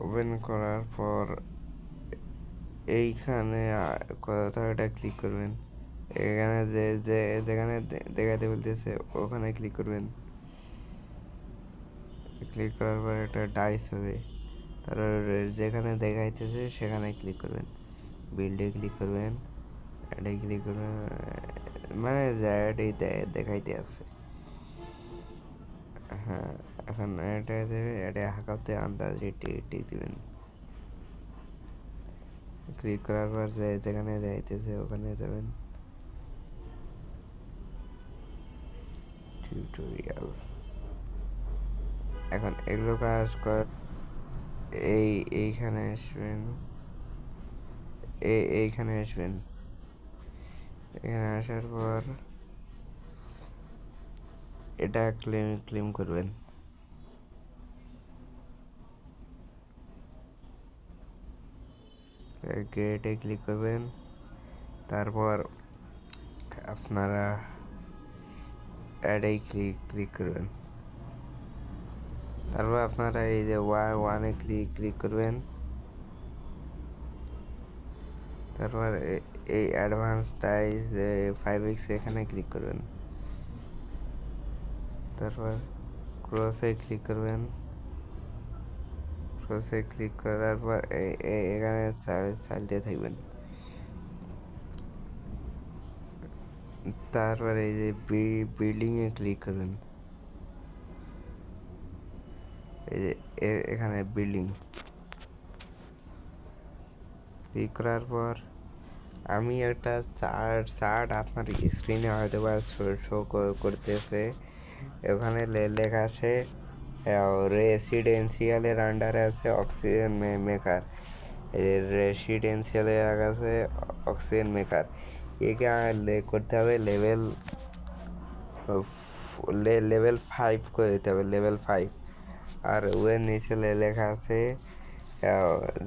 Open করার পর এইখানে কোথাও এটা ক্লিক করবেন। এখানে যেখানে দেখাতে বলতেছে ওখানে ক্লিক করবেন। ক্লিক করার পর একটা ডাইস হবে, তারপর যেখানে দেখাইতেছে সেখানে ক্লিক করবেন। বিল্ডে ক্লিক করবেন, এটাই ক্লিক করবেন, মানে জায়গাটাই দেখাইতে আছে। হ্যাঁ, এখন এটা দেবে, এটা হাঁকাতে আন্দাজ টিক দিবেন। ক্লিক করার পর যেখানে দেখাইতেছে ওখানে যাবেন। টিউটোরিয়াল, এখন এগুলো কাজ কর। এইখানে আসবেন, এইখানে আসবেন। এখানে আসার পর এটা ক্লেম করবেন। গ্রেটে ক্লিক করবেন, তারপর আপনারা অ্যাডে ক্লিক করবেন। তারপর আপনারা এই যে ওয়ানে ক্লিক করবেন। তারপর এই অ্যাডভান্স টাইজ 5x এখানে ক্লিক করবেন। তারপর ক্রসে ক্লিক করবেন। ক্রসে ক্লিক করার পর এখানে চালতে থাকবেন। তারপর এই যে বিল্ডিংয়ে ক্লিক করবেন। এই যে এখানে বিল্ডিং ক্লিক করার পর আমি একটা চার্ট আপনার স্ক্রিনে হয়তো বা শো করতেছে। ওখানে লেখা আছে রেসিডেন্সিয়ালের আন্ডারে আছে অক্সিজেন মেকার। রেসিডেন্সিয়ালের আছে অক্সিজেন মেকার। একে করতে হবে লেভেল 5 করে দিতে হবে, লেভেল 5। আর ওয়ের নিচে লেখা আছে,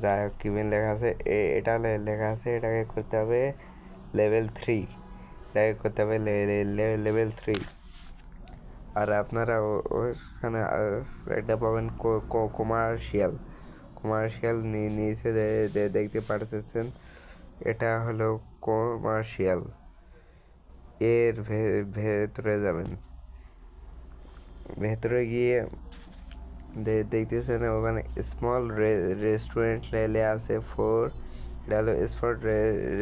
যাই হোক কিবেন লেখা আছে, এটা লেখা আছে এটাকে করতে হবে লেভেল 3। এটাকে করতে হবে লেভেল 3। আর আপনারা ওখানে এটা পাবেন কমার্শিয়াল নিচে দেখতে পাচ্ছেন, এটা হলো কমার্শিয়াল। এর ভেতরে যাবেন। ভেতরে গিয়ে দেখতেছেন ওখানে স্মল রেস্টুরেন্ট লেলে আছে 4। এটা হলো স্পট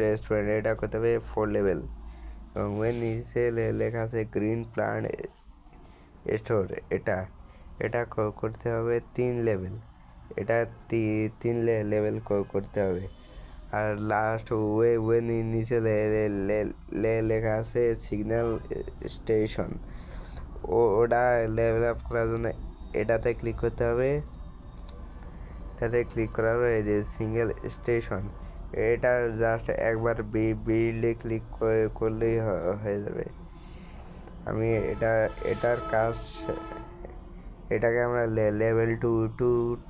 রেস্টুরেন্ট, এটা করতে হবে 4 লেভেল। এবং ওর নিচে লেখা আছে গ্রিন প্লান্ট স্টোর, এটা করতে হবে 3 লেভেল। এটা 3 লেভেল করতে হবে। আর লাস্ট ওয়ে নিচে লেখা আছে সিগন্যাল স্টেশন, ওটা লেভেল আপ করার জন্য এটাতে ক্লিক করতে হবে। এটাতে ক্লিক করার পর এই যে সিঙ্গেল স্টেশন, এটা জাস্ট একবার বিল্ডে ক্লিক করলেই হয়ে যাবে। আমি এটার কাজ, এটাকে আমরা লেভেল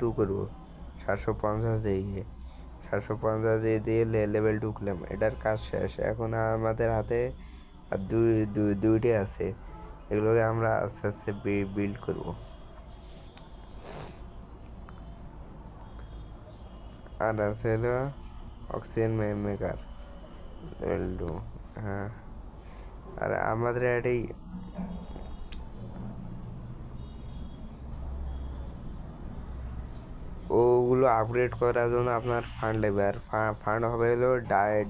2 করবো। 750 দিয়ে 750 দিয়ে লেভেল 2 করলাম। এটার কাজ শেষ। এখন আমাদের হাতে আর দুইটি আছে, এগুলোকে আমরা আস্তে আস্তে বিল্ড করবো। আর আছে হলো অক্সিজেন মেকার লেভেল 2। হ্যাঁ, আর আমাদের এটাই ওগুলো আপগ্রেড করার জন্য আপনার ফান্ড লাগবে। আর ফান্ড হবে হলো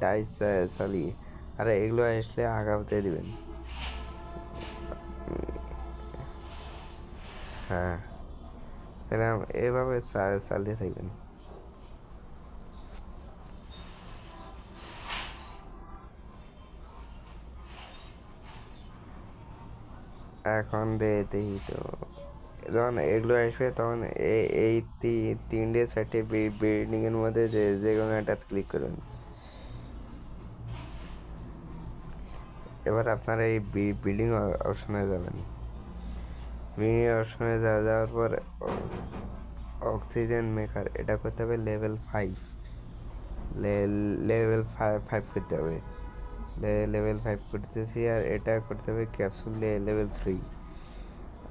ডাইস চালিয়ে। আর এগুলো আসলে আগাতে দিবেন। হ্যাঁ, এভাবে চালিয়ে থাকবেন। এখন দেখি তো, যখন এগুলো আসবে তখন এই 3-4টে বিল্ডিংয়ের মধ্যে যে কোনো একটা ক্লিক করুন। এবার আপনারা এই বিল্ডিং অপশনে যাবেন। বিল্ডিং অপশনে যাওয়ার পর অক্সিজেন মেকার, এটা করতে হবে লেভেল 5। লেভেল 5 করতে হবে। লেভেল 5 করতেছি। আর এটা করতে হবে ক্যাপসুল লেভেল 3।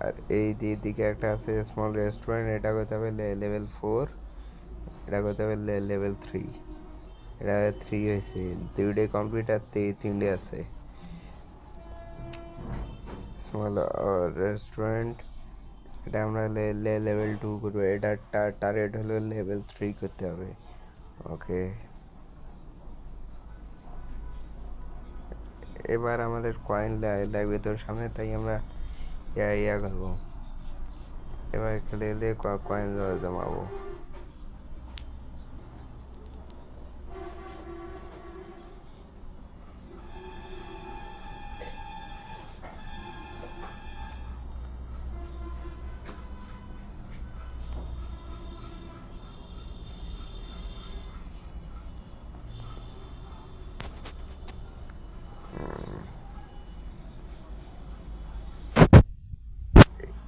আর এই দিকে একটা আছে স্মল রেস্টুরেন্ট, এটা করতে হবে লেভেল 4। এটা করতে হবে লেভেল 3। এটা 3 হয়েছে, 2ডে কমপ্লিট আর 3ডে আছে। স্মল রেস্টুরেন্ট, এটা আমরা লেভেল 2 করবো। এটা টার্গেট হলো লেভেল 3 করতে হবে। ওকে, এবার আমাদের কয়েন লাগবে তোর সামনে, তাই আমরা ইয়া করবো। এবার খেলে কয়েন জমাবো।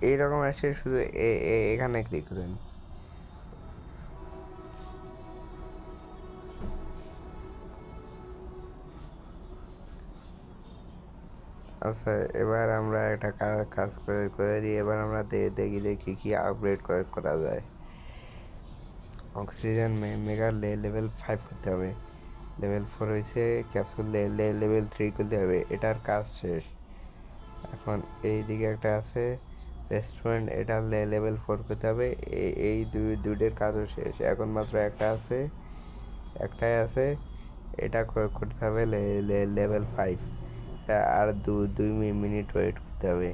এইরকম আসছে, শুধু এখানে ক্লিক করুন। আচ্ছা, এবার আমরা একটা কাজ করে দিই। এবার আমরা দেখি কি আপগ্রেড করা যায়। অক্সিজেন মেগার লেভেল 5 করতে হবে। লেভেল 4 হয়েছে। ক্যাপসুল লেভেল 3 করতে হবে। এটার কাজ শেষ। এখন এই দিকে একটা আছে রেস্টুরেন্ট, এটা লেভেল 4 করতে হবে। এই দুইটার কাজও শেষ। এখন মাত্র একটাই আছে, এটা করতে হবে লেভেল 5। আর 2 মিনিট ওয়েট করতে হবে।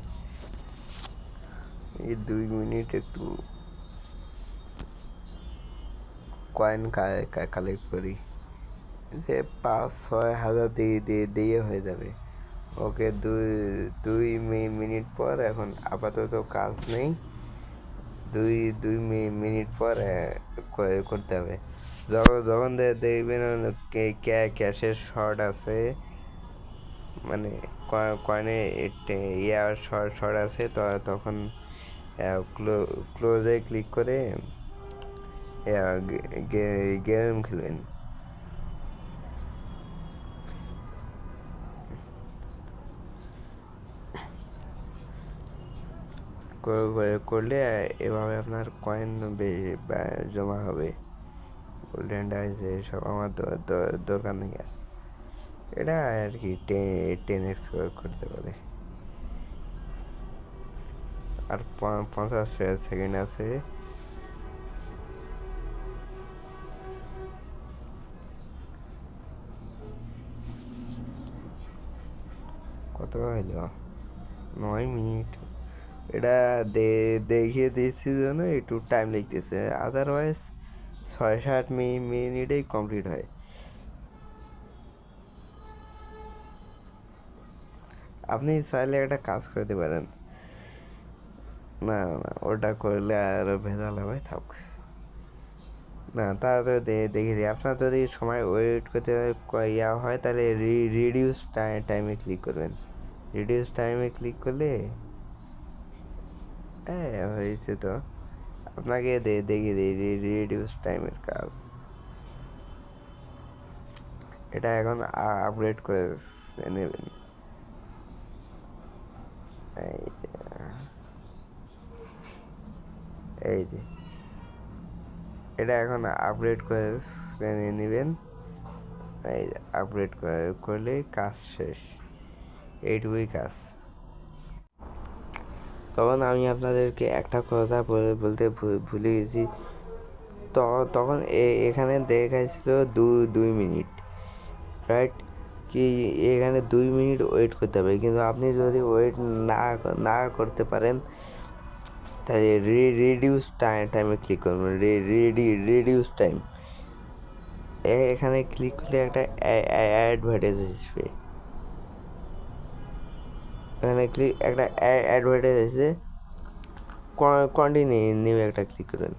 এই 2 মিনিট একটু কয়েন কালেক্ট করি, যে 5-6 হাজার দিয়ে হয়ে যাবে। ওকে, দুই মিনিট পর, এখন আপাতত কাজ নেই। দুই মিনিট পর করতে হবে। যখন দেখবেন ক্যাশের শর্ট আছে, মানে কয়েনে শর্ট আছে, তখন ক্লোজে ক্লিক করে গেম খেলবেন। করলে এভাবে আপনার কয়েন জমা হবে। গোল্ডেন ডাইস এসব আমার দরকার নেই আর। এটা আর কি 10x করতে পারে। আর 50 সেকেন্ড আছে। কত হইল? 9 মিনিট। এটা দেখিয়ে দিচ্ছি জন্য একটু টাইম লাগতেছে, আদারওয়াইজ 6-7 মিনিটেই কমপ্লিট হয়। আপনি চাইলে একটা কাজ করতে পারেন। না, ওটা করলে আরও ভেজাল হবে, থাক। না, তা তো দেখে দিই। আপনার যদি সময় ওয়েট করতে ইয়া হয়, তাহলে রিডিউস টাইমে ক্লিক করবেন। রিডিউস টাইমে ক্লিক করলে হ্যাঁ হয়েছে তো। আপনাকে দেখিয়ে দিই রিডিউস টাইমের কাজ। এটা এখন আপগ্রেড করে নেবেন। এই যে এটা এখন আপগ্রেড করে নেবেন। এই আপগ্রেড করলে কাজ শেষ, এইটুকুই কাজ। তখন আমি আপনাদেরকে একটা কথা বলতে ভুলে গেছি। তখন এখানে দেখাইছিল 2 মিনিট, রাইট? কি এখানে 2 মিনিট ওয়েট করতে হবে, কিন্তু আপনি যদি ওয়েট না করতে পারেন, তাহলে রিডিউস টাইমে ক্লিক করবেন। রিডিউস টাইম, এখানে ক্লিক করলে একটা অ্যাডভার্টাইজ আসবে। এখানে একটা অ্যাডভার্টাইজ আসছে, কন্টিনিউ একটা ক্লিক করবেন।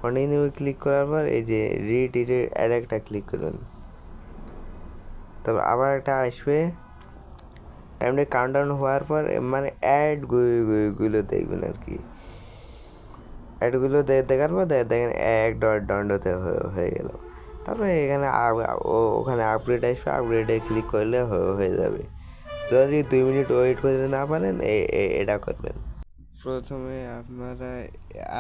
কন্টিনিউ ক্লিক করার পর এই যে রিডিটের অ্যাড একটা ক্লিক করবেন। তারপর আবার একটা আসবে, এমনি কাউন্টডাউন হওয়ার পর মানে অ্যাডগুলো দেখবেন আর কি। অ্যাডগুলো দেখার পর দেখেন এক দণ্ডতে হয়ে গেল। তারপরে এখানে ওখানে আপগ্রেড আসবে, আপগ্রেডে ক্লিক করলে হয়ে যাবে। যদি 2 মিনিট ওয়েট করতে না পারেন, এটা করবেন। প্রথমে আপনারা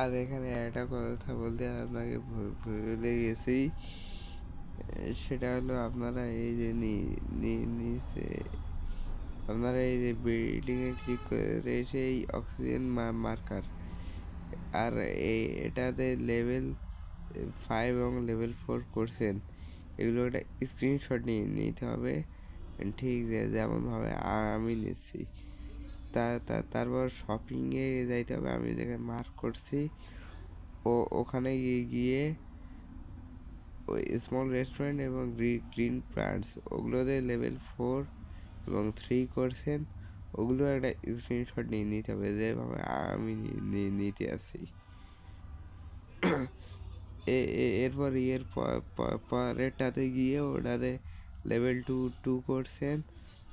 আর এখানে একটা কথা বলতে আপনাকে ভুলে গেছি, সেটা হলো আপনারা এই যে নিচে আপনারা এই যে বিল্ডিংয়ে ক্লিক করে সেই অক্সিজেন মার্কার আর এটাতে লেভেল 5 এবং লেভেল 4 করছেন, এগুলো একটা স্ক্রিনশট নিতে হবে, ঠিক যেমনভাবে আমি নিচ্ছি। তারপর শপিংয়ে যাইতে হবে, আমি যেখানে মার্ক করছি ওখানে গিয়ে ওই স্মল রেস্টুরেন্ট এবং গ্রিন প্লান্টস ওগুলোতে লেভেল 4 এবং 3 করছেন, ওগুলো একটা স্ক্রিনশট নিতে হবে যেভাবে আমি নিতে আসি। এরপর পরেরটাতে গিয়ে ওটাতে লেভেল 2 করছেন,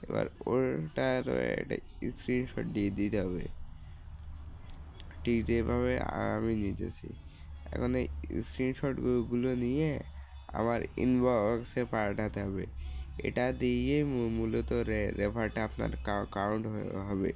এবার ওটার একটা স্ক্রিনশট দিতে হবে ঠিক যেভাবে আমি নিতেছি। এখন এই স্ক্রিনশটগুলো নিয়ে আমার ইনবক্সে পাঠাতে হবে, এটা দিয়ে মূলত রেফারটা আপনার কাউন্ট হবে।